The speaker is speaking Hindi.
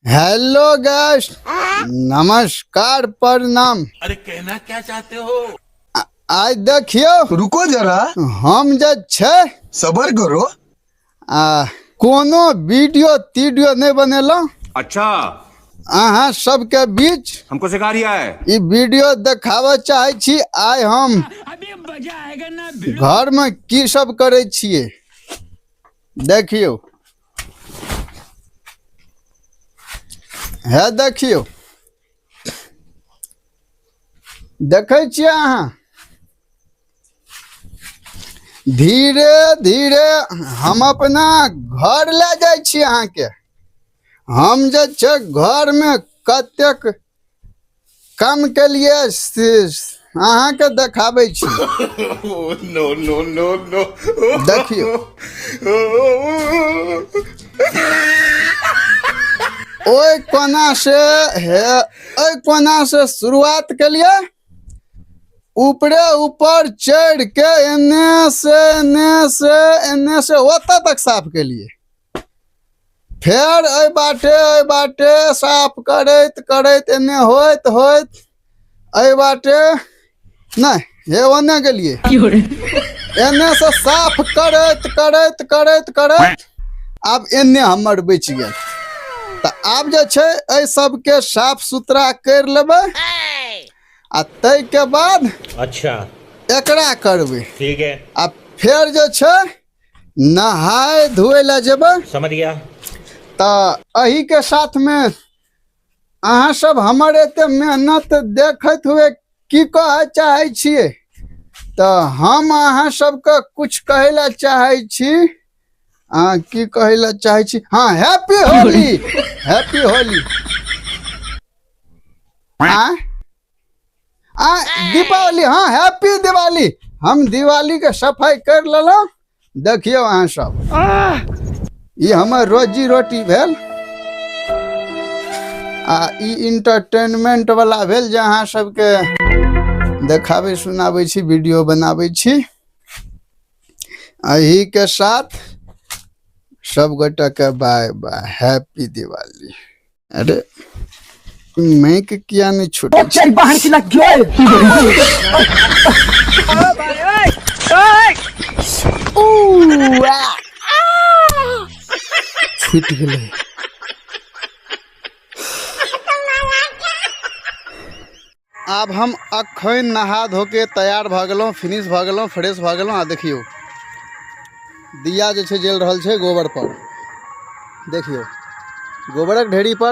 हेलो गाइस, नमस्कार, प्रणाम। अरे कहना क्या चाहते हो? आज देखियो, रुको जरा, हम जे छे सबर करो। कोनो वीडियो तीडियो नहीं बनेलो। अच्छा, अहाँ सबके बीच हमको सिखा रिया है। ई वीडियो देखावे चाहे छी। आइ हम घर में की सब करे छिए देखियो। है देखियो, देखे छिए अहाँ। धीरे धीरे हम अपना घर ले जाए छी। अहाँ के हम जे छे घर में कतेक काम के लिए अहाँ के देखाबै छी। No no no no. देखियो, ओई कोना से शुरुआत के लिए ऊपरे ऊपर चढ़ के एने से ओतऽ तक साफ के लिए, फिर ए बाटे साफ करैत एने होइत ए बाटे नहीं ये ओने के लिए एने से साफ करैत अब एने हमर बच गेल। तो आब जे छे ए सबके साफ सुथरा कर लेबै आ तै के बाद अच्छा एकरा करबै। ठीक है, अब फिर जे छे नहाय धोए ला जेबै। समझ गया। तो अही के साथ में अहाँ सब हमर एते मेहनत देखत हुए की कहे चाहे छिए, तो हम अहाँ सबके कुछ कहे ला चाहे छी। की कहे ला चाहे छी? हाँ, हैप्पी होली, हैप्पी होली। दीपावली, हाँ हैप्पी दिवाली। हम दिवाली के सफाई कर लेलो। देखियो अहाँ सब, ये हमर रोजी रोटी भेल। ई इंटरटेनमेंट वाला भेल जे अहाँ सबके देखाबै सुनाबै छी, वीडियो बनाबै छी। एही के साथ सब गोटा के बाय बाय, हैप्पी दिवाली। अरे मैं के किया नहीं छोटे छूट गेलै। अब हम अखन नहा धो के तैयार भ गेलौं, फिनिश भ गेलौं, फ्रेश भ गेलौं। आ देखियो दिया जे छे जल रहल छे गोबर पर। देखियो गोबरक ढेरी पर